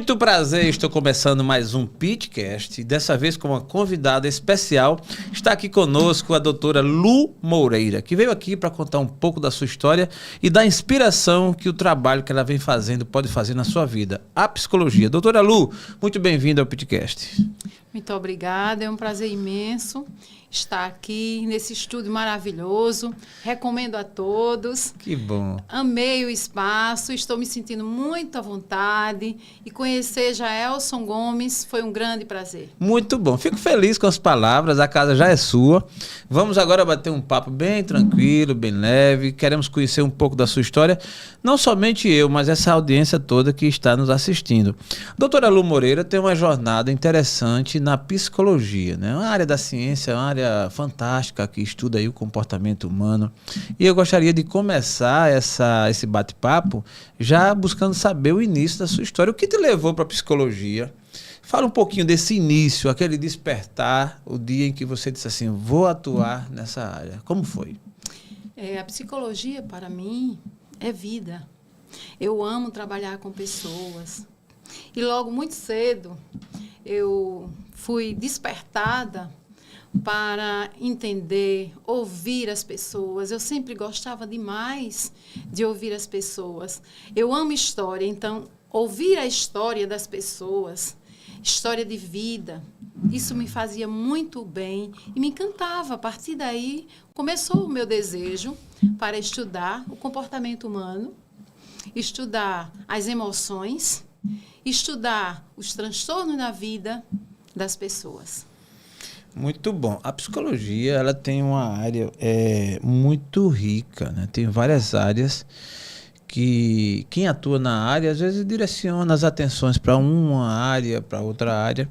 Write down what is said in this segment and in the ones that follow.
Muito prazer, estou começando mais um Pitcast, dessa vez com uma convidada especial. Está aqui conosco a doutora Lu Moreira, que veio aqui para contar um pouco da sua história e da inspiração que o trabalho que ela vem fazendo pode fazer na sua vida, a psicologia. Doutora Lu, muito bem-vinda ao Pitcast. Muito obrigada, é um prazer imenso estar aqui nesse estúdio maravilhoso. Recomendo a todos. Que bom. Amei o espaço, estou me sentindo muito à vontade e conhecer Jaelson Gomes foi um grande prazer. Muito bom, fico feliz com as palavras, a casa já é sua. Vamos agora bater um papo bem tranquilo, bem leve. Queremos conhecer um pouco da sua história, não somente eu, mas essa audiência toda que está nos assistindo. Doutora Lu Moreira tem uma jornada interessante na psicologia, né? Uma área da ciência, uma área fantástica que estuda aí o comportamento humano. E eu gostaria de começar esse bate-papo já buscando saber o início da sua história. O que te levou para a psicologia? Fala um pouquinho desse início, aquele despertar, o dia em que você disse assim, vou atuar nessa área. Como foi? A psicologia, para mim, é vida. Eu amo trabalhar com pessoas. E logo muito cedo, eu fui despertada para entender, ouvir as pessoas. Eu sempre gostava demais de ouvir as pessoas. Eu amo história, então, ouvir a história das pessoas, história de vida, isso me fazia muito bem e me encantava. A partir daí, começou o meu desejo para estudar o comportamento humano, estudar as emoções, estudar os transtornos da vida das pessoas. Muito bom. A psicologia, ela tem uma área muito rica, né? Tem várias áreas que quem atua na área, às vezes direciona as atenções para uma área, para outra área.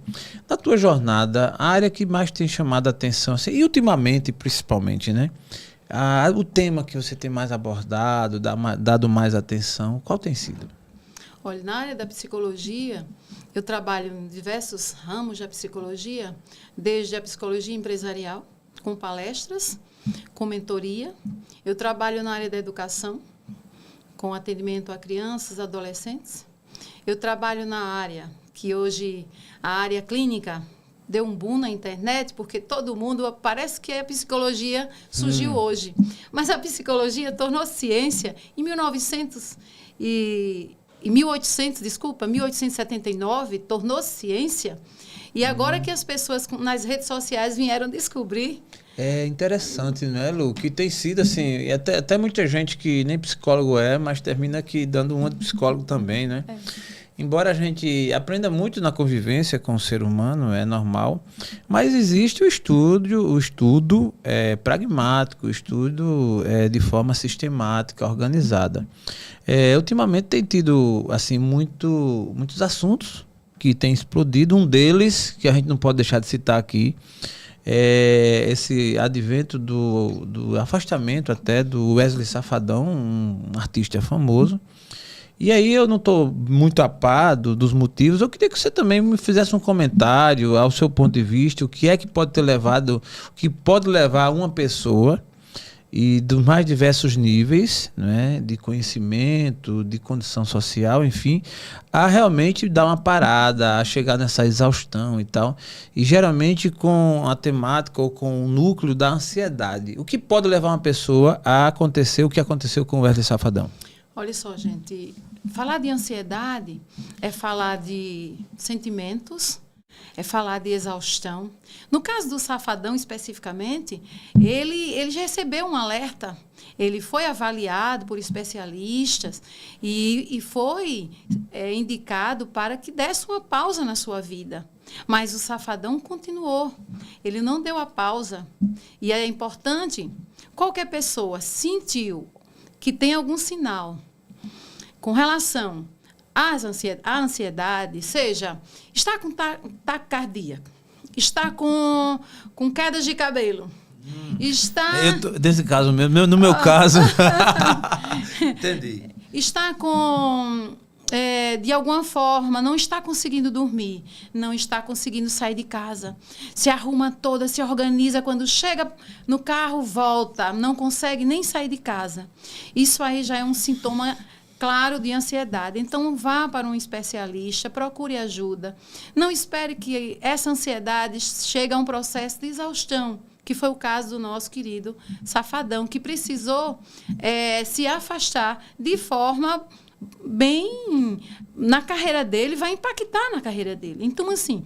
Na tua jornada, a área que mais tem chamado a atenção, assim, e ultimamente, principalmente, né? O tema que você tem mais abordado, dado mais atenção, qual tem sido? Olha, na área da psicologia, eu trabalho em diversos ramos da psicologia, desde a psicologia empresarial, com palestras, com mentoria. Eu trabalho na área da educação, com atendimento a crianças, adolescentes. Eu trabalho na área que hoje, a área clínica, deu um boom na internet, porque todo mundo, parece que a psicologia surgiu hoje. Mas a psicologia tornou ciência em 1879, tornou ciência. E agora que as pessoas nas redes sociais vieram descobrir. É interessante, né, Lu? Que tem sido assim, e até muita gente que nem psicólogo mas termina aqui dando uma de psicólogo também, né? Embora a gente aprenda muito na convivência com o ser humano, é normal, mas existe o estudo pragmático, o estudo de forma sistemática, organizada. Ultimamente tem tido assim, muitos assuntos que têm explodido. Um deles, que a gente não pode deixar de citar aqui, é esse advento do afastamento até do Wesley Safadão, um artista famoso. E aí eu não estou muito a par dos motivos. Eu queria que você também me fizesse um comentário ao seu ponto de vista, o que é que pode ter levado, o que pode levar uma pessoa e dos mais diversos níveis, né, de conhecimento, de condição social, enfim, a realmente dar uma parada, a chegar nessa exaustão e tal, e geralmente com a temática ou com o núcleo da ansiedade. O que pode levar uma pessoa a acontecer o que aconteceu com o Wesley Safadão? Olha só, gente, falar de ansiedade é falar de sentimentos, é falar de exaustão. No caso do Safadão, especificamente, ele já recebeu um alerta. Ele foi avaliado por especialistas e foi indicado para que desse uma pausa na sua vida. Mas o Safadão continuou. Ele não deu a pausa. E é importante, qualquer pessoa sentiu que tem algum sinal com relação à ansiedade, seja, está com taquicardia, está com quedas de cabelo, está... Nesse caso mesmo, no meu caso... Entendi. Está com... de alguma forma, não está conseguindo dormir, não está conseguindo sair de casa, se arruma toda, se organiza, quando chega no carro, volta, não consegue nem sair de casa. Isso aí já é um sintoma claro, de ansiedade. Então, vá para um especialista, procure ajuda. Não espere que essa ansiedade chegue a um processo de exaustão, que foi o caso do nosso querido Safadão, que precisou se afastar de forma bem... Na carreira dele, vai impactar na carreira dele. Então, assim,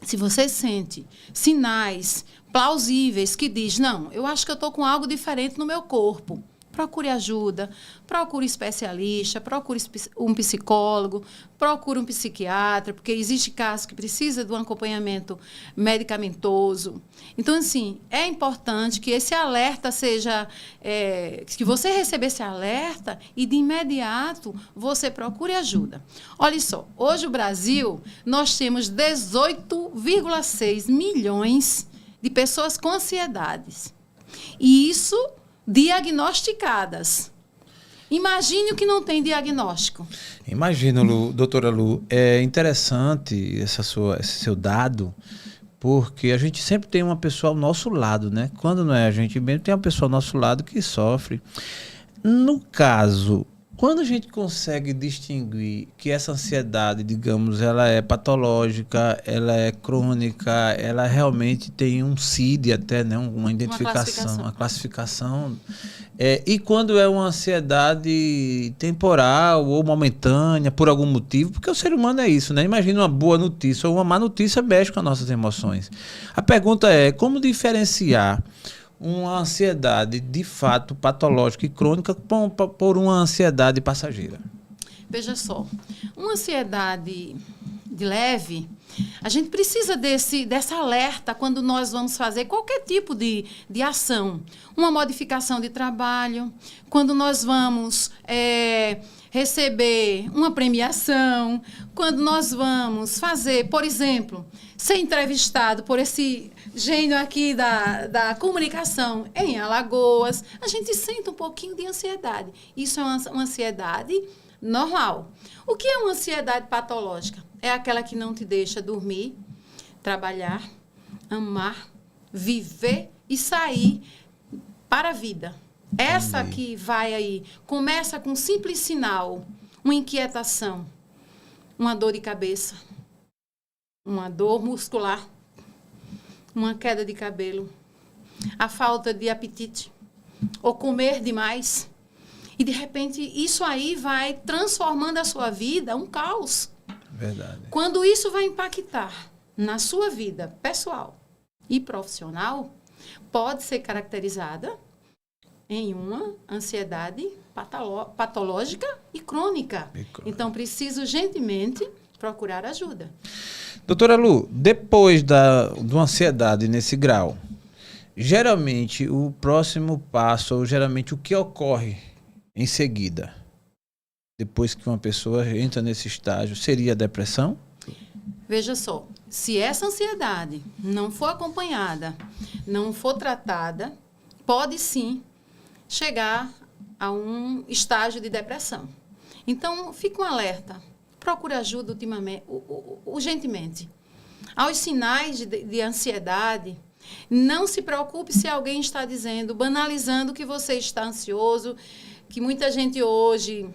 se você sente sinais plausíveis que diz, não, eu acho que eu estou com algo diferente no meu corpo, procure ajuda, procure especialista, procure um psicólogo, procure um psiquiatra, porque existe casos que precisa de um acompanhamento medicamentoso. Então, assim, é importante que esse alerta seja... que você receba esse alerta e, de imediato, você procure ajuda. Olha só, hoje o Brasil, nós temos 18,6 milhões de pessoas com ansiedades. E isso... diagnosticadas. Imagine o que não tem diagnóstico. Imagino, doutora Lu, é interessante esse seu dado, porque a gente sempre tem uma pessoa ao nosso lado, né? Quando não é a gente mesmo, tem uma pessoa ao nosso lado que sofre. No caso, quando a gente consegue distinguir que essa ansiedade, digamos, ela é patológica, ela é crônica, ela realmente tem um CID até, né? Uma identificação, uma classificação. E quando é uma ansiedade temporal ou momentânea, por algum motivo, porque o ser humano é isso, né? Imagina uma boa notícia ou uma má notícia mexe com as nossas emoções. A pergunta é, como diferenciar uma ansiedade de fato patológica e crônica por uma ansiedade passageira? Veja só, uma ansiedade de leve, a gente precisa dessa alerta quando nós vamos fazer qualquer tipo de ação. Uma modificação de trabalho, quando nós vamos receber uma premiação, quando nós vamos fazer, por exemplo, ser entrevistado por esse gênio aqui da comunicação em Alagoas, a gente sente um pouquinho de ansiedade. Isso é uma ansiedade normal. O que é uma ansiedade patológica? É aquela que não te deixa dormir, trabalhar, amar, viver e sair para a vida. Essa que vai aí, começa com um simples sinal, uma inquietação, uma dor de cabeça, uma dor muscular, uma queda de cabelo, a falta de apetite, ou comer demais. E, de repente, isso aí vai transformando a sua vida um caos. Verdade. Quando isso vai impactar na sua vida pessoal e profissional, pode ser caracterizada em uma ansiedade patológica e crônica. Então, preciso urgentemente procurar ajuda. Doutora Lu, depois de uma ansiedade nesse grau, geralmente o próximo passo, ou geralmente o que ocorre em seguida, depois que uma pessoa entra nesse estágio, seria a depressão? Veja só, se essa ansiedade não for acompanhada, não for tratada, pode sim chegar a um estágio de depressão. Então, fica um alerta. Procure ajuda urgentemente. Aos sinais de ansiedade, não se preocupe se alguém está dizendo, banalizando que você está ansioso, que muita gente hoje...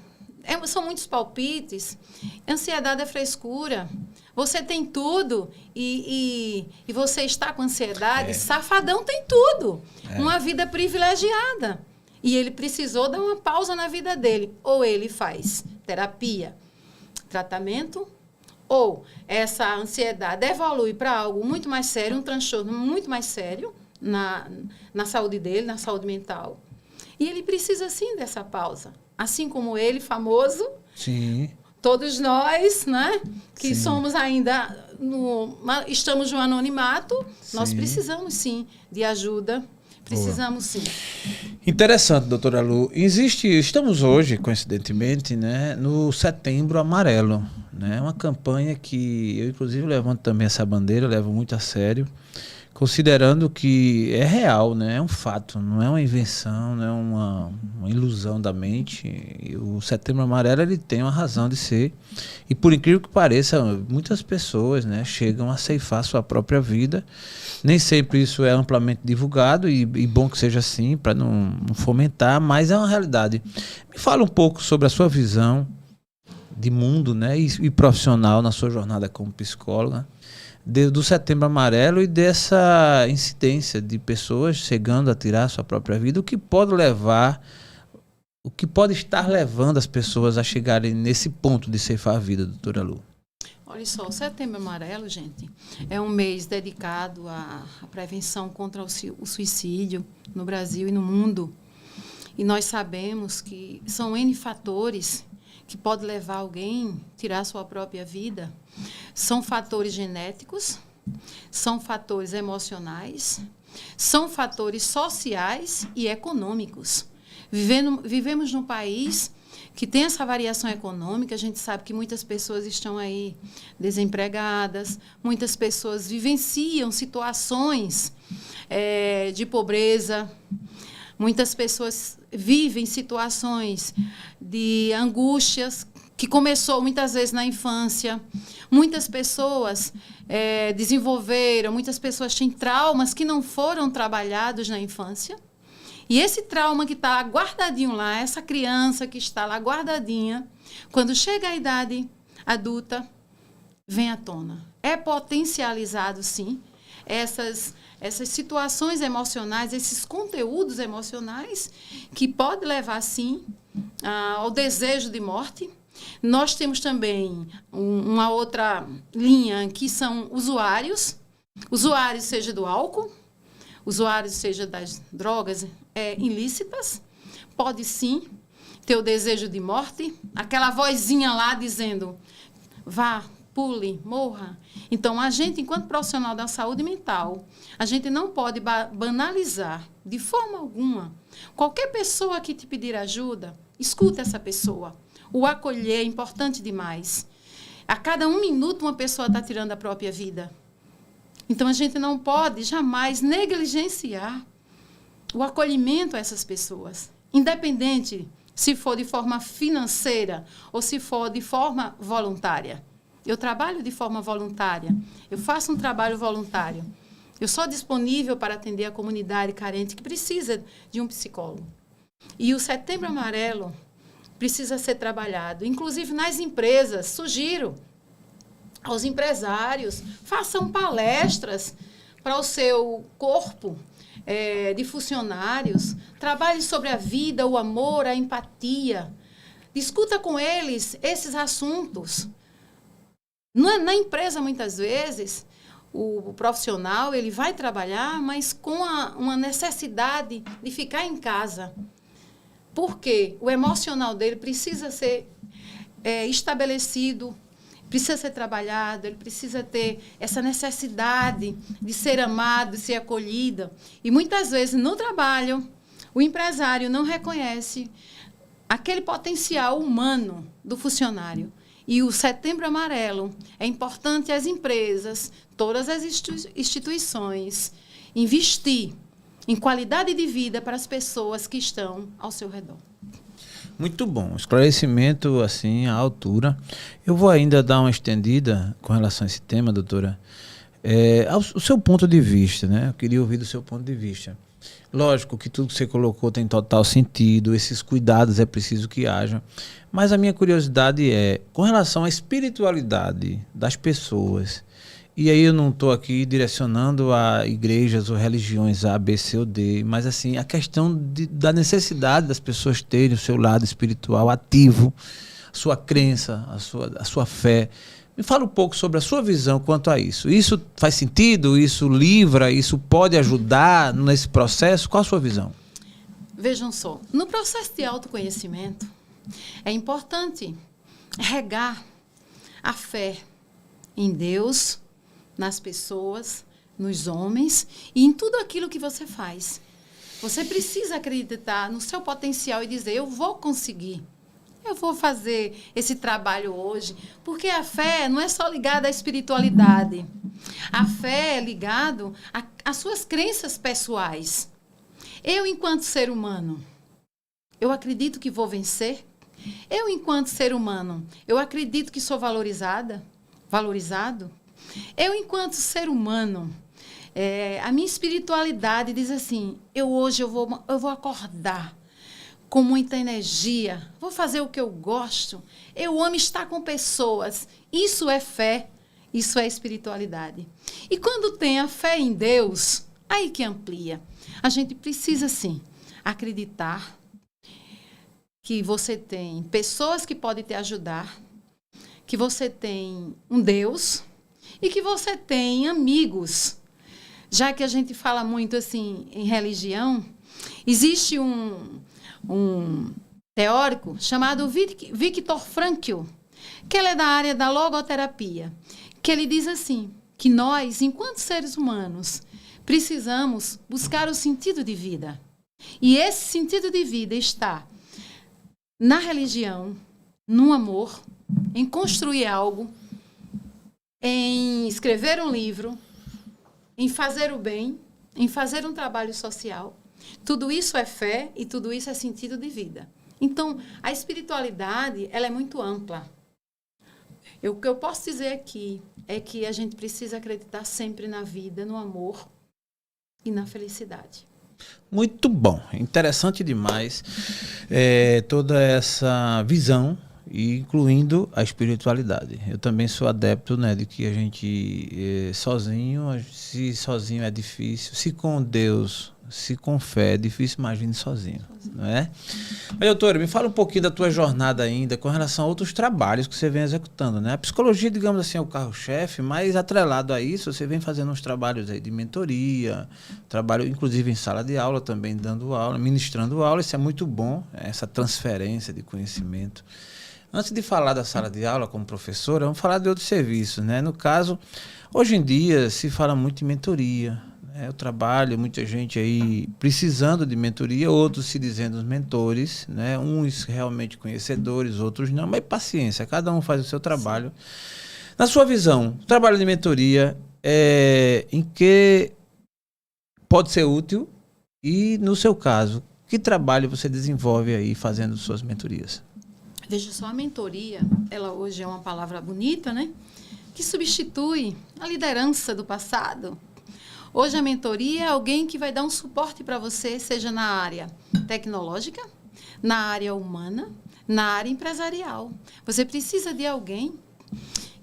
são muitos palpites. Ansiedade é frescura. Você tem tudo e você está com ansiedade. Safadão tem tudo. Uma vida privilegiada. E ele precisou dar uma pausa na vida dele. Ou ele faz terapia, tratamento, ou essa ansiedade evolui para algo muito mais sério, um transtorno muito mais sério na saúde dele, na saúde mental. E ele precisa, sim, dessa pausa. Assim como ele, famoso. Sim. Todos nós, né? Que sim. somos ainda... estamos no anonimato. Sim. Nós precisamos, sim, de ajuda. Precisamos, sim. Interessante, doutora Lu. Estamos hoje, coincidentemente, né, no Setembro Amarelo. Né? Uma campanha que eu, inclusive, levanto também essa bandeira, levo muito a sério. considerando que é real, né? É um fato, não é uma invenção, não é uma ilusão da mente. E o Setembro Amarelo, ele tem uma razão de ser. E por incrível que pareça, muitas pessoas, né, chegam a ceifar sua própria vida. Nem sempre isso é amplamente divulgado, e bom que seja assim, para não fomentar, mas é uma realidade. Me fala um pouco sobre a sua visão de mundo, né, e profissional na sua jornada como psicóloga, do Setembro Amarelo e dessa incidência de pessoas chegando a tirar a sua própria vida, o que pode estar levando as pessoas a chegarem nesse ponto de ceifar a vida, doutora Lu? Olha só, o Setembro Amarelo, gente, é um mês dedicado à prevenção contra o suicídio no Brasil e no mundo. E nós sabemos que são N fatores que podem levar alguém a tirar a sua própria vida. São fatores genéticos, são fatores emocionais, são fatores sociais e econômicos. Vivemos num país que tem essa variação econômica. A gente sabe que muitas pessoas estão aí desempregadas, muitas pessoas vivenciam situações de pobreza, muitas pessoas vivem situações de angústias que começou muitas vezes na infância. Muitas pessoas muitas pessoas têm traumas que não foram trabalhados na infância. E esse trauma que está guardadinho lá, essa criança que está lá guardadinha, quando chega à idade adulta, vem à tona. É potencializado, sim, essas situações emocionais, esses conteúdos emocionais que pode levar, sim, ao desejo de morte. Nós temos também uma outra linha, que são usuários seja do álcool, usuários seja das drogas ilícitas. Pode, sim, ter o desejo de morte, aquela vozinha lá dizendo, vá, pule, morra. Então, a gente, enquanto profissional da saúde mental, a gente não pode banalizar, de forma alguma. Qualquer pessoa que te pedir ajuda, escuta essa pessoa. O acolher é importante demais. A cada 1 minuto, uma pessoa está tirando a própria vida. Então, a gente não pode jamais negligenciar o acolhimento a essas pessoas, independente se for de forma financeira ou se for de forma voluntária. Eu trabalho de forma voluntária, eu faço um trabalho voluntário. Eu sou disponível para atender a comunidade carente que precisa de um psicólogo. E o Setembro Amarelo precisa ser trabalhado. Inclusive, nas empresas, sugiro aos empresários, façam palestras para o seu corpo de funcionários, trabalhe sobre a vida, o amor, a empatia. Discuta com eles esses assuntos. Na empresa, muitas vezes, o profissional ele vai trabalhar, mas com uma necessidade de ficar em casa. Porque o emocional dele precisa ser estabelecido, precisa ser trabalhado, ele precisa ter essa necessidade de ser amado, de ser acolhida. E muitas vezes, no trabalho, o empresário não reconhece aquele potencial humano do funcionário. E o Setembro Amarelo é importante as empresas, todas as instituições, investir em qualidade de vida para as pessoas que estão ao seu redor. Muito bom, esclarecimento assim à altura. Eu vou ainda dar uma estendida com relação a esse tema, doutora. O seu ponto de vista, né? Eu queria ouvir do seu ponto de vista. Lógico que tudo que você colocou tem total sentido, esses cuidados é preciso que haja. Mas a minha curiosidade é com relação à espiritualidade das pessoas. E aí eu não estou aqui direcionando a igrejas ou religiões A, B, C ou D, mas assim, a questão da necessidade das pessoas terem o seu lado espiritual ativo, a sua crença, a sua fé. Me fala um pouco sobre a sua visão quanto a isso. Isso faz sentido? Isso livra? Isso pode ajudar nesse processo? Qual a sua visão? Vejam só, no processo de autoconhecimento, é importante regar a fé em Deus, nas pessoas, nos homens e em tudo aquilo que você faz. Você precisa acreditar no seu potencial e dizer, eu vou conseguir. Eu vou fazer esse trabalho hoje, porque a fé não é só ligada à espiritualidade. A fé é ligado às suas crenças pessoais. Eu, enquanto ser humano, eu acredito que vou vencer. Eu, enquanto ser humano, eu acredito que sou valorizado. Eu, enquanto ser humano, a minha espiritualidade diz assim, hoje eu vou acordar com muita energia, vou fazer o que eu gosto, eu amo estar com pessoas. Isso é fé, isso é espiritualidade. E quando tem a fé em Deus, aí que amplia. A gente precisa, sim, acreditar que você tem pessoas que podem te ajudar, que você tem um Deus e que você tem amigos. Já que a gente fala muito assim em religião, existe um teórico chamado Viktor Frankl, que ele é da área da logoterapia, que ele diz assim, que nós, enquanto seres humanos, precisamos buscar o sentido de vida. E esse sentido de vida está na religião, no amor, em construir algo, em escrever um livro, em fazer o bem, em fazer um trabalho social. Tudo isso é fé e tudo isso é sentido de vida. Então, a espiritualidade, ela é muito ampla. O que eu posso dizer aqui é que a gente precisa acreditar sempre na vida, no amor e na felicidade. Muito bom, interessante demais toda essa visão, incluindo a espiritualidade. Eu também sou adepto, né, de que a gente se sozinho é difícil, se com Deus, se com fé é difícil, imagine sozinho, não é? Mas, doutora, me fala um pouquinho da tua jornada ainda com relação a outros trabalhos que você vem executando, né? A psicologia, digamos assim, é o carro-chefe, mas atrelado a isso, você vem fazendo uns trabalhos aí de mentoria, trabalho inclusive em sala de aula também, dando aula, ministrando aula. Isso é muito bom, essa transferência de conhecimento. Antes de falar da sala de aula como professora, vamos falar de outros serviços, né? No caso, hoje em dia se fala muito em mentoria. Eu trabalho, muita gente aí precisando de mentoria, outros se dizendo os mentores, né? Uns realmente conhecedores, outros não, mas paciência, cada um faz o seu trabalho. Sim. Na sua visão, o trabalho de mentoria em que pode ser útil e, no seu caso, que trabalho você desenvolve aí fazendo suas mentorias? Veja só, a mentoria, ela hoje é uma palavra bonita, né? Que substitui a liderança do passado. Hoje a mentoria é alguém que vai dar um suporte para você, seja na área tecnológica, na área humana, na área empresarial. Você precisa de alguém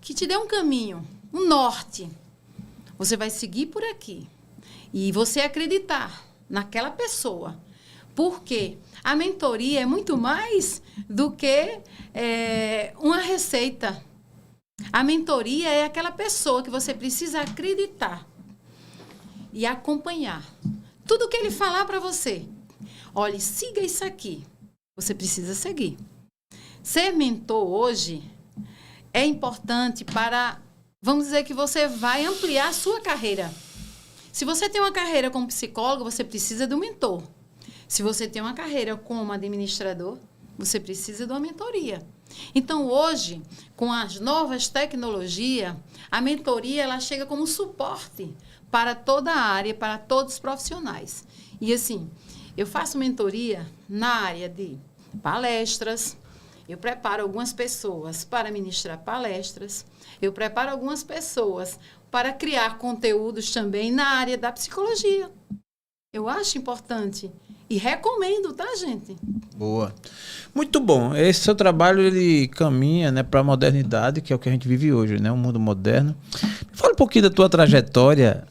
que te dê um caminho, um norte. Você vai seguir por aqui. E você acreditar naquela pessoa. Porque a mentoria é muito mais do que uma receita. A mentoria é aquela pessoa que você precisa acreditar e acompanhar. Tudo que ele falar para você. Olha, siga isso aqui. Você precisa seguir. Ser mentor hoje é importante para, vamos dizer que você vai ampliar a sua carreira. Se você tem uma carreira como psicólogo, você precisa de um mentor. Se você tem uma carreira como administrador, você precisa de uma mentoria. Então, hoje, com as novas tecnologias, a mentoria ela chega como suporte para toda a área, para todos os profissionais. E assim, eu faço mentoria na área de palestras, eu preparo algumas pessoas para ministrar palestras, eu preparo algumas pessoas para criar conteúdos também na área da psicologia. Eu acho importante e recomendo, tá, gente? Boa. Muito bom. Esse seu trabalho, ele caminha, né, para a modernidade, que é o que a gente vive hoje, né? Um mundo moderno. Fala um pouquinho da tua trajetória,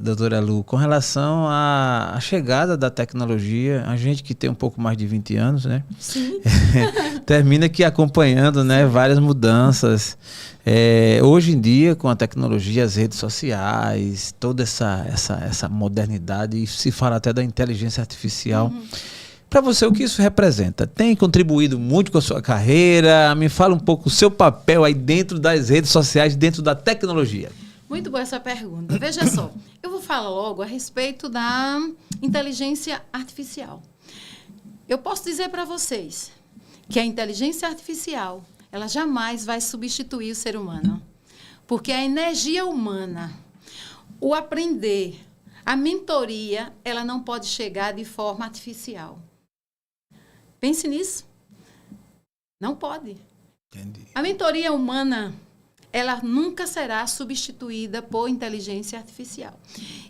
doutora Lu, com relação à chegada da tecnologia. A gente que tem um pouco mais de 20 anos, né? Sim. Termina aqui acompanhando, né, várias mudanças. Hoje em dia, com a tecnologia, as redes sociais, toda essa modernidade, e se fala até da inteligência artificial. Uhum. Para você, o que isso representa? Tem contribuído muito com a sua carreira? Me fala um pouco o seu papel aí dentro das redes sociais, dentro da tecnologia. Muito boa essa pergunta. Veja só, eu vou falar logo a respeito da inteligência artificial. Eu posso dizer para vocês que a inteligência artificial ela jamais vai substituir o ser humano. Porque a energia humana, o aprender, a mentoria, ela não pode chegar de forma artificial. Pense nisso. Não pode. Entendi. A mentoria humana, ela nunca será substituída por inteligência artificial.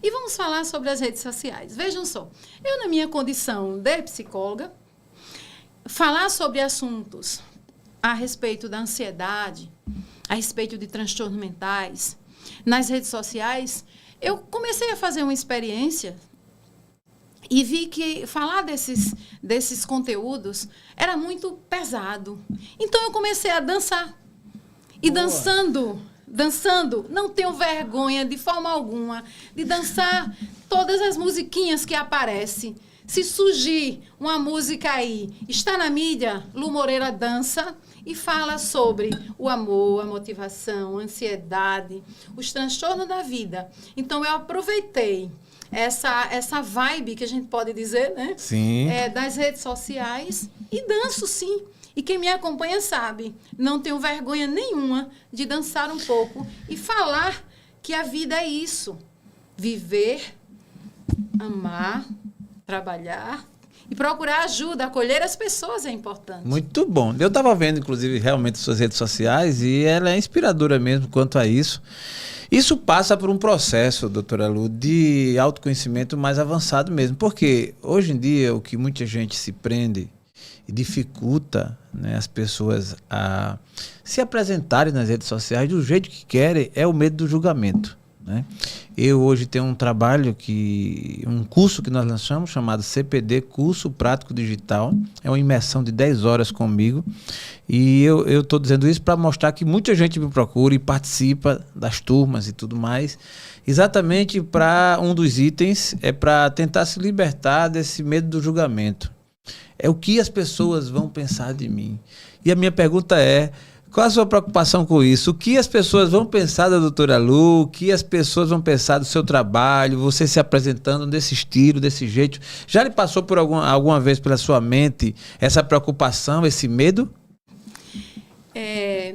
E vamos falar sobre as redes sociais. Vejam só, eu na minha condição de psicóloga, falar sobre assuntos a respeito da ansiedade, a respeito de transtornos mentais, nas redes sociais, eu comecei a fazer uma experiência e vi que falar desses conteúdos era muito pesado. Então, eu comecei a dançar. E dançando, não tenho vergonha de forma alguma de dançar todas as musiquinhas que aparecem. Se surgir uma música aí, está na mídia, Lu Moreira dança e fala sobre o amor, a motivação, a ansiedade, os transtornos da vida. Então, eu aproveitei essa vibe, que a gente pode dizer, né? Sim. Das redes sociais e danço, sim. E quem me acompanha sabe, não tenho vergonha nenhuma de dançar um pouco e falar que a vida é isso. Viver, amar, trabalhar e procurar ajuda, acolher as pessoas é importante. Muito bom. Eu estava vendo, inclusive, realmente suas redes sociais e ela é inspiradora mesmo quanto a isso. Isso passa por um processo, doutora Lu, de autoconhecimento mais avançado mesmo. Porque hoje em dia o que muita gente se prende e dificulta, né, as pessoas a se apresentarem nas redes sociais do jeito que querem é o medo do julgamento, né? Eu hoje tenho um trabalho, um curso que nós lançamos chamado CPD, Curso Prático Digital. É uma imersão de 10 horas comigo. E eu estou dizendo isso para mostrar que muita gente me procura e participa das turmas e tudo mais. Exatamente para um dos itens é para tentar se libertar desse medo do julgamento. É o que as pessoas vão pensar de mim. E a minha pergunta é: qual a sua preocupação com isso? O que as pessoas vão pensar da doutora Lu? O que as pessoas vão pensar do seu trabalho? Você se apresentando desse estilo, desse jeito? Já lhe passou por alguma vez pela sua mente essa preocupação, esse medo?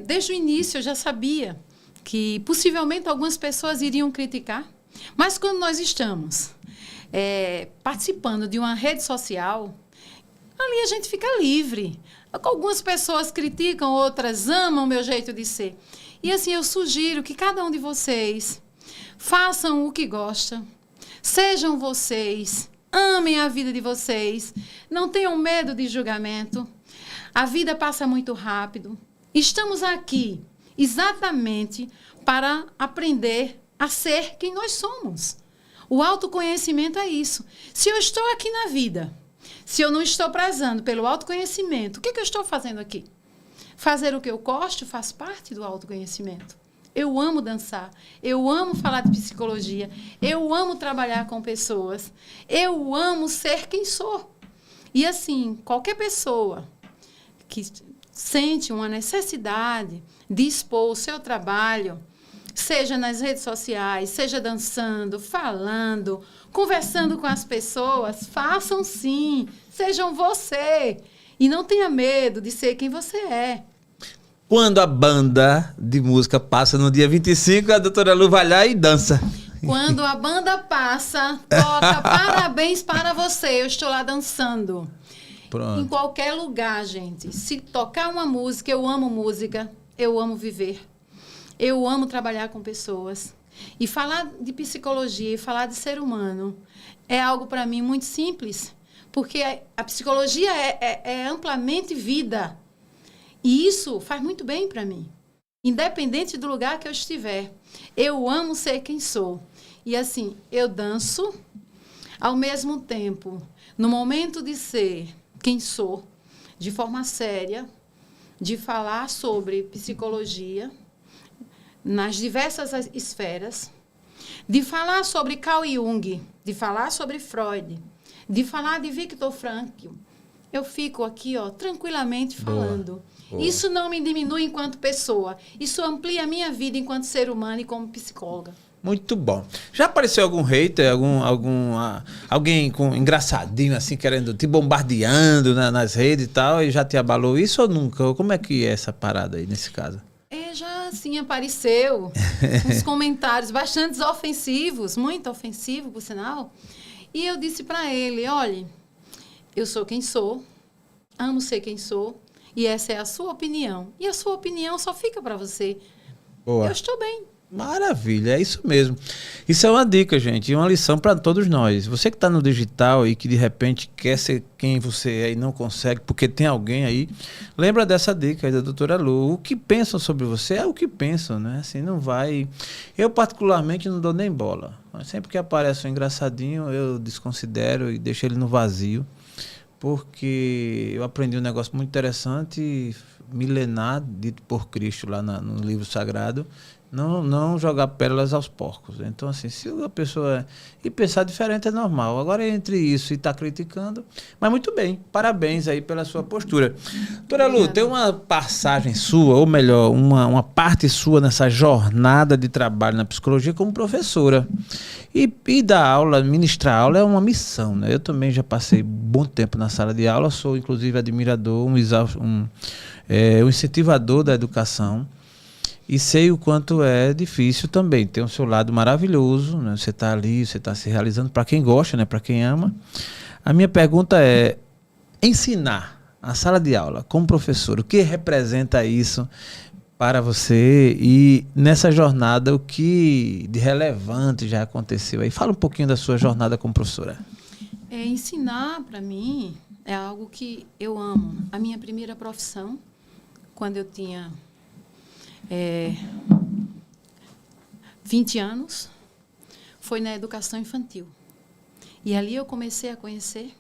Desde o início eu já sabia que possivelmente algumas pessoas iriam criticar. Mas quando nós estamos participando de uma rede social, ali a gente fica livre. Algumas pessoas criticam, outras amam o meu jeito de ser. E assim, eu sugiro que cada um de vocês façam o que gostam, sejam vocês, amem a vida de vocês, não tenham medo de julgamento. A vida passa muito rápido. Estamos aqui exatamente para aprender a ser quem nós somos. O autoconhecimento é isso. Se eu estou aqui na vida, se eu não estou prezando pelo autoconhecimento, o que eu estou fazendo aqui? Fazer o que eu gosto faz parte do autoconhecimento. Eu amo dançar, eu amo falar de psicologia, eu amo trabalhar com pessoas, eu amo ser quem sou. E assim, qualquer pessoa que sente uma necessidade de expor o seu trabalho, seja nas redes sociais, seja dançando, falando, conversando com as pessoas, façam sim, sejam você. E não tenha medo de ser quem você é. Quando a banda de música passa no dia 25, a doutora Lu vai lá e dança. Quando a banda passa, toca parabéns para você, eu estou lá dançando. Pronto. Em qualquer lugar, gente. Se tocar uma música, eu amo viver. Eu amo trabalhar com pessoas. E falar de psicologia e falar de ser humano é algo, para mim, muito simples. Porque a psicologia é amplamente vida. E isso faz muito bem para mim. Independente do lugar que eu estiver. Eu amo ser quem sou. E assim, eu danço, ao mesmo tempo, no momento de ser quem sou, de forma séria, de falar sobre psicologia, nas diversas esferas, de falar sobre Carl Jung, de falar sobre Freud, de falar de Viktor Frankl. Eu fico aqui, tranquilamente falando. Boa. Isso não me diminui enquanto pessoa. Isso amplia a minha vida enquanto ser humano e como psicóloga. Muito bom. Já apareceu algum hater, alguém com engraçadinho, assim, querendo, te bombardeando nas redes e tal, e já te abalou isso ou nunca? Como é que é essa parada aí, nesse caso? assim, apareceu uns comentários bastante ofensivos, muito ofensivos, por sinal. E eu disse para ele, olha, eu sou quem sou, amo ser quem sou, e essa é a sua opinião. E a sua opinião só fica para você. Boa. Eu estou bem. Maravilha, é isso mesmo. Isso é uma dica, gente, e uma lição para todos nós. Você que está no digital e que de repente quer ser quem você é e não consegue, porque tem alguém aí, lembra dessa dica aí da doutora Lu. O que pensam sobre você é o que pensam, né? Assim, não vai... Eu, particularmente, não dou nem bola. Mas sempre que aparece um engraçadinho, eu desconsidero e deixo ele no vazio, porque eu aprendi um negócio muito interessante, milenar, dito por Cristo lá no livro sagrado, não jogar pérolas aos porcos. Então, assim, se a pessoa... E pensar diferente é normal. Agora, entre isso e estar criticando... Mas muito bem, parabéns aí pela sua postura. Doutora Lu, tem uma passagem sua, ou melhor, uma parte sua nessa jornada de trabalho na psicologia como professora. E dar aula, ministrar aula é uma missão, né? Eu também já passei bom tempo na sala de aula, sou inclusive admirador, um incentivador da educação. E sei o quanto é difícil também. Tem o seu lado maravilhoso, né? Você está ali, você está se realizando para quem gosta, né? Para quem ama. A minha pergunta é, ensinar a sala de aula como professor, o que representa isso para você? E nessa jornada, o que de relevante já aconteceu aí? Fala um pouquinho da sua jornada como professora. Ensinar, para mim, é algo que eu amo. A minha primeira profissão, quando eu tinha 20 anos, foi na educação infantil. E ali eu comecei a conhecer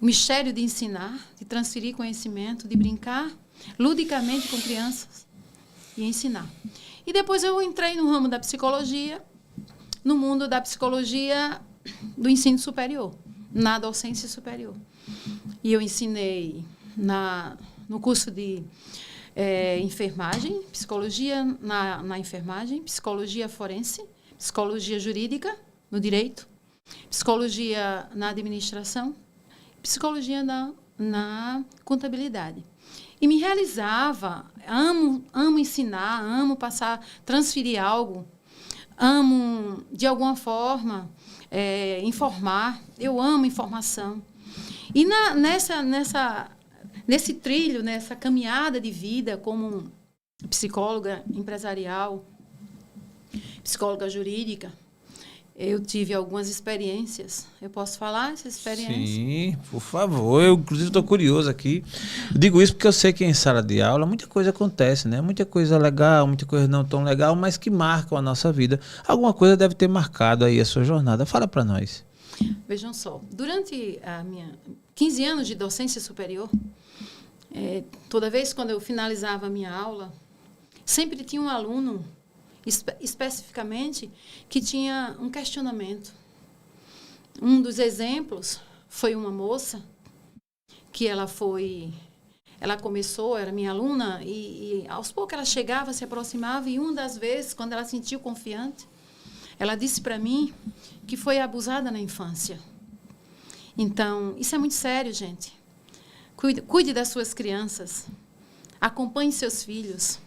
o mistério de ensinar, de transferir conhecimento, de brincar ludicamente com crianças e ensinar. E depois eu entrei no ramo da psicologia, no mundo da psicologia do ensino superior, na docência superior. E eu ensinei no curso de enfermagem, psicologia na enfermagem, psicologia forense, psicologia jurídica no direito, psicologia na administração, psicologia na contabilidade. E me realizava, amo ensinar, amo transferir algo, amo, de alguma forma, informar. Eu amo informação. E nesse trilho, nessa caminhada de vida como psicóloga empresarial, psicóloga jurídica, eu tive algumas experiências. Eu posso falar essas experiências? Sim, por favor. Eu, inclusive, estou curioso aqui. Eu digo isso porque eu sei que em sala de aula muita coisa acontece, né? Muita coisa legal, muita coisa não tão legal, mas que marcam a nossa vida. Alguma coisa deve ter marcado aí a sua jornada. Fala para nós. Vejam só, durante a minha 15 anos de docência superior, toda vez quando eu finalizava a minha aula, sempre tinha um aluno, especificamente, que tinha um questionamento. Um dos exemplos foi uma moça que ela começou, era minha aluna, e aos poucos ela chegava, se aproximava, e uma das vezes, quando ela se sentiu confiante, ela disse para mim que foi abusada na infância. Então, isso é muito sério, gente. Cuide das suas crianças. Acompanhe seus filhos.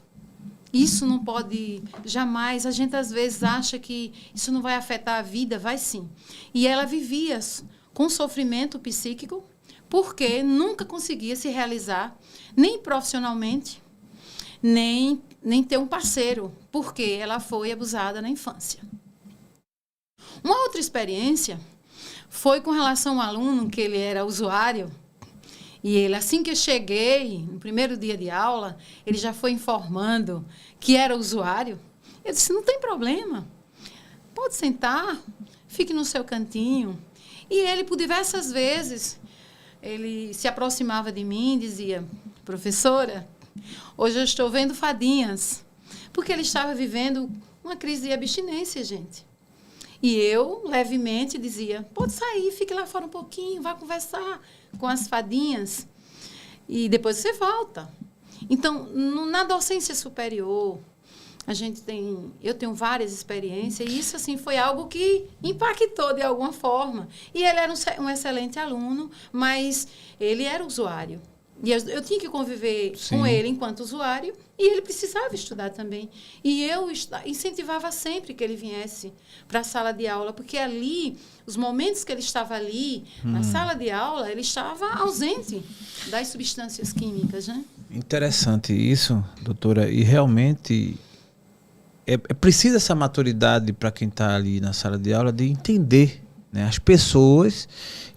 Isso não pode jamais... A gente, às vezes, acha que isso não vai afetar a vida. Vai sim. E ela vivia com sofrimento psíquico porque nunca conseguia se realizar, nem profissionalmente, nem ter um parceiro, porque ela foi abusada na infância. Uma outra experiência foi com relação ao aluno, que ele era usuário, e ele, assim que eu cheguei, no primeiro dia de aula, ele já foi informando que era usuário. Eu disse, não tem problema, pode sentar, fique no seu cantinho. E ele, por diversas vezes, ele se aproximava de mim e dizia, professora, hoje eu estou vendo fadinhas, porque ele estava vivendo uma crise de abstinência, gente. E eu, levemente, dizia, pode sair, fique lá fora um pouquinho, vá conversar com as fadinhas e depois você volta. Então, na docência superior, eu tenho várias experiências e isso assim, foi algo que impactou de alguma forma. E ele era um excelente aluno, mas ele era usuário. E eu tinha que conviver com ele enquanto usuário e ele precisava estudar também. E eu incentivava sempre que ele viesse para a sala de aula, porque ali, os momentos que ele estava ali, na sala de aula, ele estava ausente das substâncias químicas, né? Interessante isso, doutora. E realmente é preciso essa maturidade para quem está ali na sala de aula de entender, né, as pessoas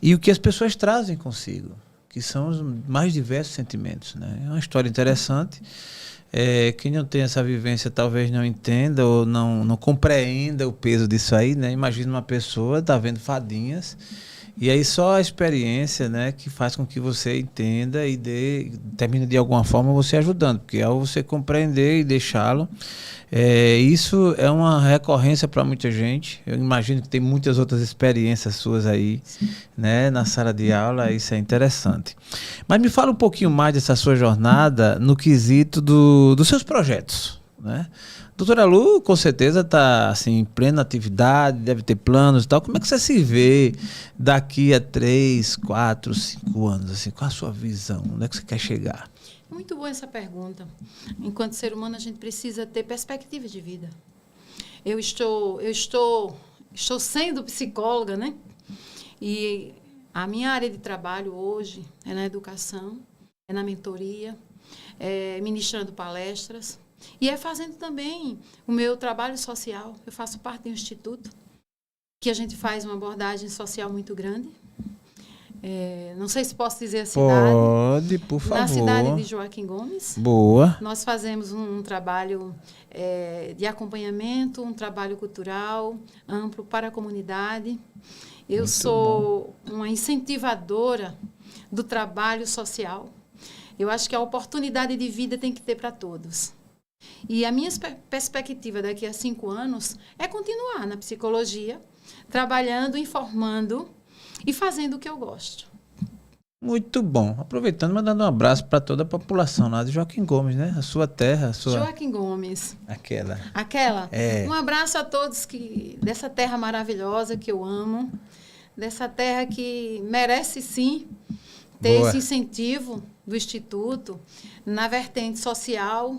e o que as pessoas trazem consigo, que são os mais diversos sentimentos, né? É uma história interessante. Quem não tem essa vivência talvez não entenda ou não compreenda o peso disso aí, né? Imagina uma pessoa tá vendo fadinhas e aí só a experiência, né, que faz com que você entenda e termine de alguma forma você ajudando, porque ao você compreender e deixá-lo, isso é uma recorrência para muita gente. Eu imagino que tem muitas outras experiências suas aí, né, na sala de aula. Isso é interessante. Mas me fala um pouquinho mais dessa sua jornada no quesito dos seus projetos, né? Doutora Lu, com certeza está assim, em plena atividade, deve ter planos e tal. Como é que você se vê daqui a 3, 4, 5 anos? Assim, qual a sua visão? Onde é que você quer chegar? Muito boa essa pergunta. Enquanto ser humano, a gente precisa ter perspectiva de vida. Eu estou sendo psicóloga, né? E a minha área de trabalho hoje é na educação, é na mentoria, é ministrando palestras e é fazendo também o meu trabalho social. Eu faço parte de um instituto que a gente faz uma abordagem social muito grande. Não sei se posso dizer a cidade. Pode, por favor. Na cidade de Joaquim Gomes. Boa. Nós fazemos um trabalho de acompanhamento, um trabalho cultural amplo para a comunidade. Eu Muito sou uma incentivadora do trabalho social. Eu acho que a oportunidade de vida tem que ter para todos. E a minha perspectiva daqui a 5 anos é continuar na psicologia, trabalhando, informando e fazendo o que eu gosto. Muito bom. Aproveitando, mandando um abraço para toda a população lá de Joaquim Gomes, né? A sua terra, a sua... Joaquim Gomes. Aquela? Um abraço a todos dessa terra maravilhosa que eu amo, dessa terra que merece, sim, ter esse incentivo do Instituto na vertente social,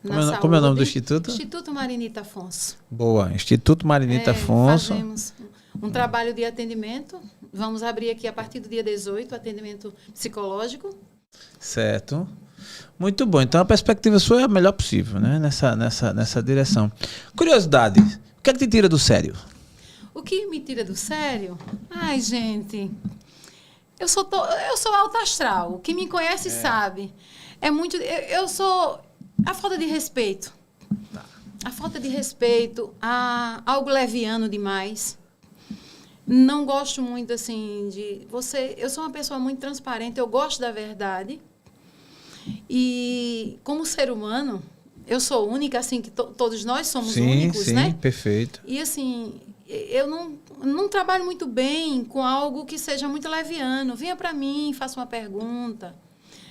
na saúde. Como é o nome do Instituto? Instituto Marinita Afonso. Boa, Instituto Marinita Afonso. Fazemos um trabalho de atendimento. Vamos abrir aqui a partir do dia 18, atendimento psicológico. Certo. Muito bom. Então a perspectiva sua é a melhor possível, né? Nessa direção. Curiosidade, o que é que te tira do sério? O que me tira do sério? Ai, gente, eu sou alta astral. Quem me conhece sabe. Eu sou a falta de respeito. A falta de respeito, algo leviano demais. Não gosto muito, assim, eu sou uma pessoa muito transparente, eu gosto da verdade. E, como ser humano, eu sou única, assim, que todos nós somos únicos, né? Sim, perfeito. E, assim, eu não trabalho muito bem com algo que seja muito leviano. Venha para mim, faça uma pergunta.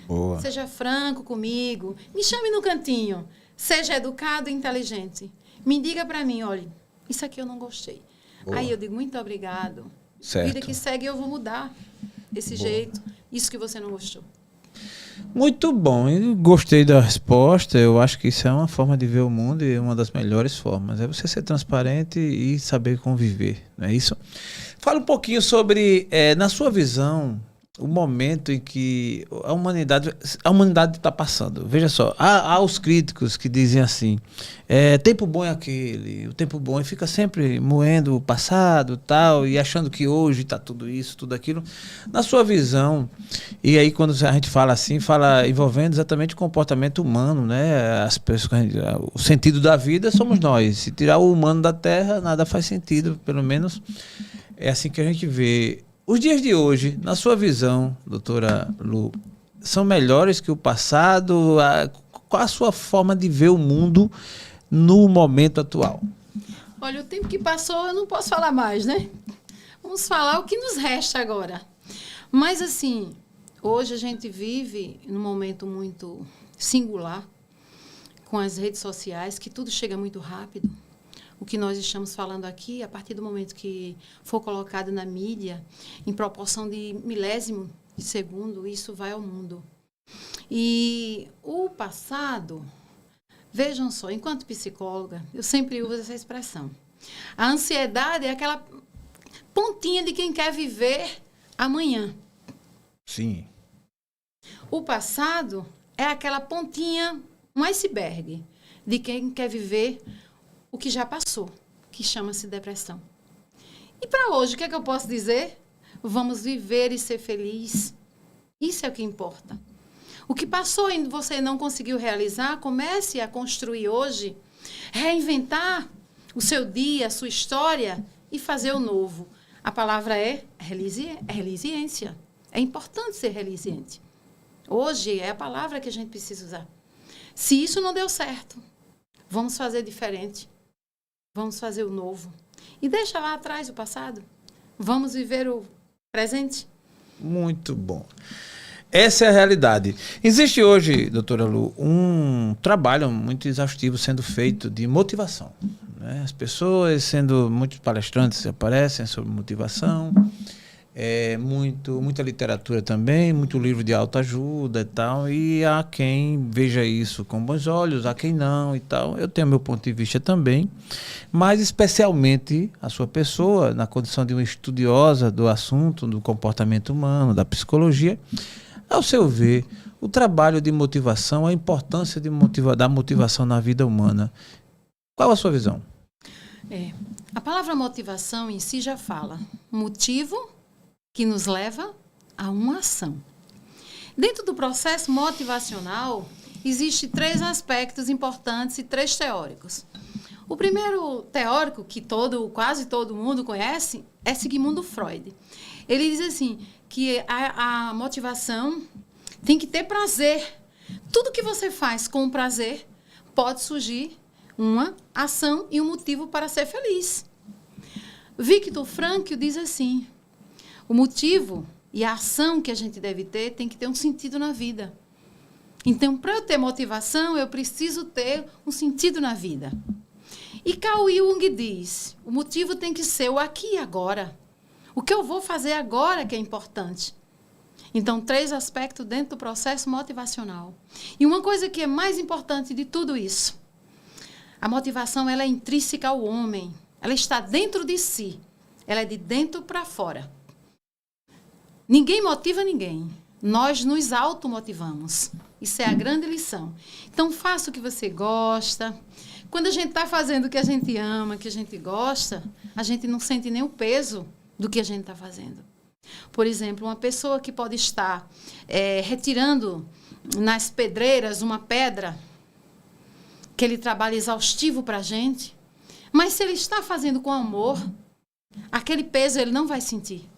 Boa. Seja franco comigo. Me chame no cantinho. Seja educado e inteligente. Me diga para mim, olha, isso aqui eu não gostei. Boa. Aí eu digo, muito obrigado. Certo. Vida que segue, eu vou mudar esse jeito. Isso que você não gostou. Muito bom. Eu gostei da resposta. Eu acho que isso é uma forma de ver o mundo e uma das melhores formas. É você ser transparente e saber conviver. Não é isso? Fala um pouquinho sobre, na sua visão, o momento em que a humanidade está passando. Veja só, há os críticos que dizem assim, tempo bom é aquele, o tempo bom, e fica sempre moendo o passado tal, e achando que hoje está tudo isso, tudo aquilo. Na sua visão, e aí quando a gente fala assim, fala envolvendo exatamente o comportamento humano, né? As pessoas, o sentido da vida somos nós. Se tirar o humano da Terra, nada faz sentido, pelo menos é assim que a gente vê. Os dias de hoje, na sua visão, doutora Lu, são melhores que o passado? Qual a sua forma de ver o mundo no momento atual? Olha, o tempo que passou eu não posso falar mais, né? Vamos falar o que nos resta agora. Mas, assim, hoje a gente vive num momento muito singular, com as redes sociais, que tudo chega muito rápido. O que nós estamos falando aqui, a partir do momento que for colocado na mídia, em proporção de milésimo de segundo, isso vai ao mundo. E o passado, vejam só, enquanto psicóloga, eu sempre uso essa expressão. A ansiedade é aquela pontinha de quem quer viver amanhã. Sim. O passado é aquela pontinha, um iceberg, de quem quer viver o que já passou, que chama-se depressão. E para hoje, o que é que eu posso dizer? Vamos viver e ser feliz. Isso é o que importa. O que passou e você não conseguiu realizar, comece a construir hoje, reinventar o seu dia, a sua história e fazer o novo. A palavra é resiliência. É importante ser resiliente. Hoje é a palavra que a gente precisa usar. Se isso não deu certo, vamos fazer diferente. Vamos fazer o novo. E deixa lá atrás o passado. Vamos viver o presente. Muito bom. Essa é a realidade. Existe hoje, doutora Lu, um trabalho muito exaustivo sendo feito de motivação, né? As pessoas, muitos palestrantes aparecem sobre motivação, muita literatura também, muito livro de autoajuda e tal, e há quem veja isso com bons olhos, há quem não e tal. Eu tenho meu ponto de vista também, mas especialmente a sua pessoa, na condição de uma estudiosa do assunto, do comportamento humano, da psicologia. Ao seu ver, o trabalho de motivação, a importância da motivação na vida humana, qual a sua visão? A palavra motivação em si já fala motivo que nos leva a uma ação. Dentro do processo motivacional, existem 3 aspectos importantes e 3 teóricos. O primeiro teórico, que quase todo mundo conhece, é Sigmund Freud. Ele diz assim, que a motivação tem que ter prazer. Tudo que você faz com prazer pode surgir uma ação e um motivo para ser feliz. Viktor Frankl diz assim, o motivo e a ação que a gente deve ter tem que ter um sentido na vida. Então, para eu ter motivação, eu preciso ter um sentido na vida. E Carl Jung diz, o motivo tem que ser o aqui e agora. O que eu vou fazer agora que é importante. Então, 3 aspectos dentro do processo motivacional. E uma coisa que é mais importante de tudo isso, a motivação ela é intrínseca ao homem. Ela está dentro de si. Ela é de dentro para fora. Ninguém motiva ninguém. Nós nos automotivamos. Isso é a grande lição. Então, faça o que você gosta. Quando a gente está fazendo o que a gente ama, que a gente gosta, a gente não sente nem o peso do que a gente está fazendo. Por exemplo, uma pessoa que pode estar retirando nas pedreiras uma pedra, aquele trabalho exaustivo para a gente, mas se ele está fazendo com amor, aquele peso ele não vai sentir.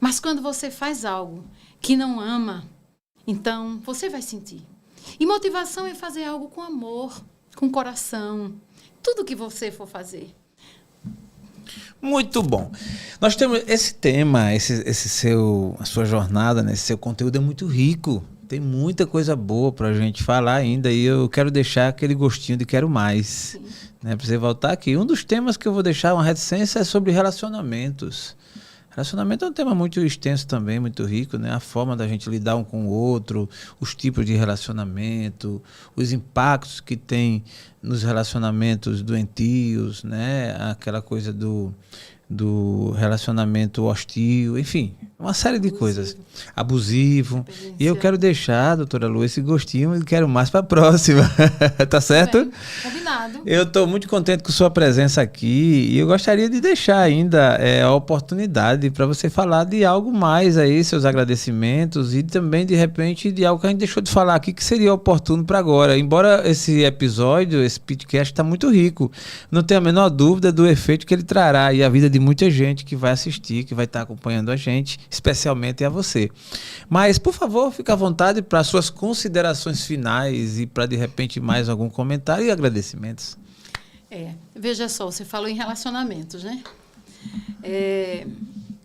Mas quando você faz algo que não ama, então você vai sentir. E motivação é fazer algo com amor, com coração, tudo que você for fazer. Muito bom. Nós temos esse tema, a sua jornada, né? Esse seu conteúdo é muito rico. Tem muita coisa boa para a gente falar ainda e eu quero deixar aquele gostinho de quero mais, né? Para você voltar aqui. Um dos temas que eu vou deixar uma reticência é sobre relacionamentos. Relacionamento é um tema muito extenso também, muito rico, né? A forma da gente lidar um com o outro, os tipos de relacionamento, os impactos que tem nos relacionamentos doentios, né? Aquela coisa do relacionamento hostil, enfim, uma série de coisas. Abusivo. E eu quero deixar, doutora Lu, esse gostinho e quero mais para a próxima. Tá certo? Bem, combinado. Eu estou muito contente com sua presença aqui e eu gostaria de deixar ainda a oportunidade para você falar de algo mais aí, seus agradecimentos e também, de repente, de algo que a gente deixou de falar aqui que seria oportuno para agora. Embora esse episódio, esse podcast está muito rico, não tenho a menor dúvida do efeito que ele trará e a vida de muita gente que vai assistir, que vai estar acompanhando a gente, especialmente a você. Mas, por favor, fique à vontade para suas considerações finais e para, de repente, mais algum comentário e agradecimentos. Veja só, você falou em relacionamentos, né?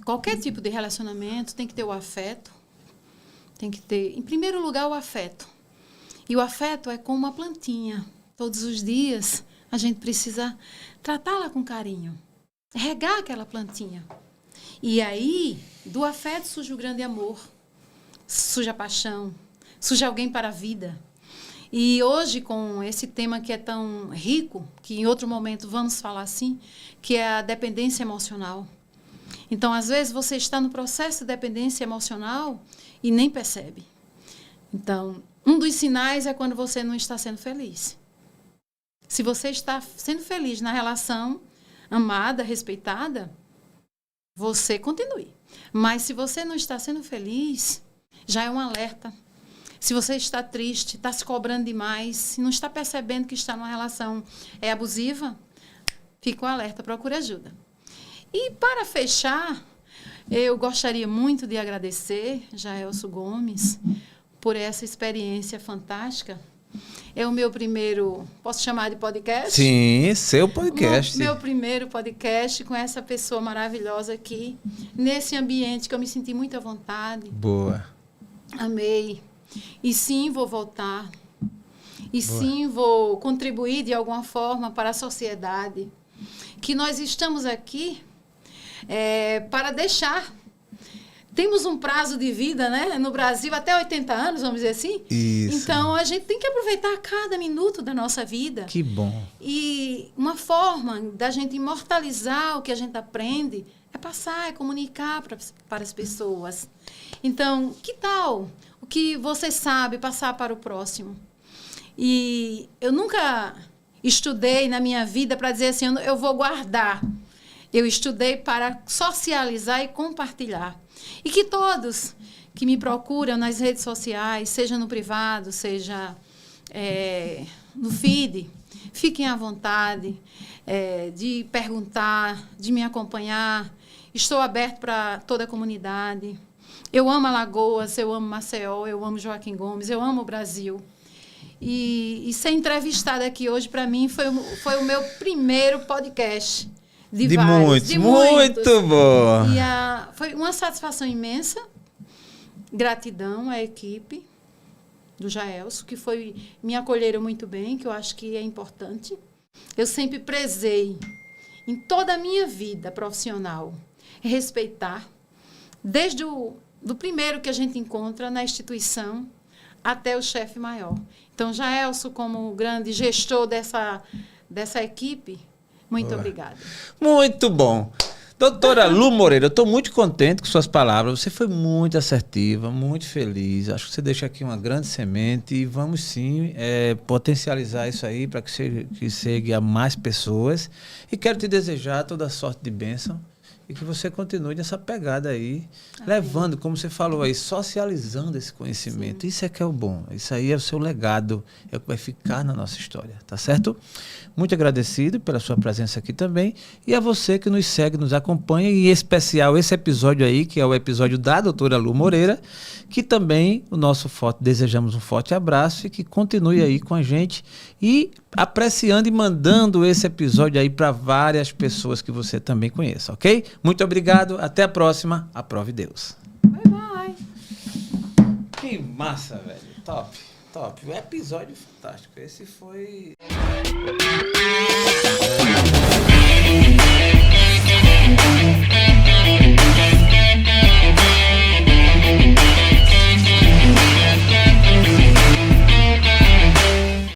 Qualquer tipo de relacionamento tem que ter o afeto, tem que ter, em primeiro lugar, o afeto. E o afeto é como uma plantinha. Todos os dias a gente precisa tratá-la com carinho, regar aquela plantinha. E aí, do afeto surge o grande amor, surge a paixão, surge alguém para a vida. E hoje, com esse tema que é tão rico, que em outro momento vamos falar assim, que é a dependência emocional. Então, às vezes, você está no processo de dependência emocional e nem percebe. Então, um dos sinais é quando você não está sendo feliz. Se você está sendo feliz na relação amada, respeitada, você continue. Mas se você não está sendo feliz, já é um alerta. Se você está triste, está se cobrando demais, se não está percebendo que está numa relação abusiva, fica um alerta, procure ajuda. E para fechar, eu gostaria muito de agradecer Jaelso Gomes por essa experiência fantástica. É o meu primeiro, posso chamar de podcast? Sim, seu podcast. Meu primeiro podcast com essa pessoa maravilhosa aqui, nesse ambiente que eu me senti muito à vontade. Boa. Amei. E sim, vou voltar. E Boa. Sim, vou contribuir de alguma forma para a sociedade. Que nós estamos aqui para deixar. Temos um prazo de vida, né, no Brasil, até 80 anos, vamos dizer assim. Isso. Então, a gente tem que aproveitar cada minuto da nossa vida. Que bom. E uma da gente imortalizar o que a gente aprende é passar, é comunicar para as pessoas. Então, que tal o que você sabe passar para o próximo? E eu nunca estudei na minha vida para dizer assim, eu vou guardar. Eu estudei para socializar e compartilhar. E que todos que me procuram nas redes sociais, seja no privado, seja no feed, fiquem à vontade de perguntar, de me acompanhar. Estou aberto para toda a comunidade. Eu amo Alagoas, eu amo Maceió, eu amo Joaquim Gomes, eu amo o Brasil. E ser entrevistada aqui hoje, para mim, foi o meu primeiro podcast. De muitos. Muito bom. E foi uma satisfação imensa. Gratidão à equipe do Jaelso, que me acolheram muito bem, que eu acho que é importante. Eu sempre prezei, em toda a minha vida profissional, respeitar, desde do primeiro que a gente encontra na instituição até o chefe maior. Então, Jaelso, como grande gestor dessa equipe, muito obrigada. Muito bom. Doutora Lu Moreira, eu estou muito contente com suas palavras. Você foi muito assertiva, muito feliz. Acho que você deixa aqui uma grande semente e vamos sim potencializar isso aí para que chegue a mais pessoas. E quero te desejar toda sorte de bênção e que você continue nessa pegada aí, levando, como você falou aí, socializando esse conhecimento. Sim. Isso é que é o bom. Isso aí é o seu legado, é o que vai ficar na nossa história, tá certo? Muito agradecido pela sua presença aqui também e a você que nos segue, nos acompanha, e em especial esse episódio aí, que é o episódio da doutora Lu Moreira, que também desejamos um forte abraço e que continue aí com a gente e apreciando e mandando esse episódio aí para várias pessoas que você também conheça, ok? Muito obrigado, até a próxima, aprove Deus. Bye, bye. Que massa, velho, top. O episódio fantástico, esse foi...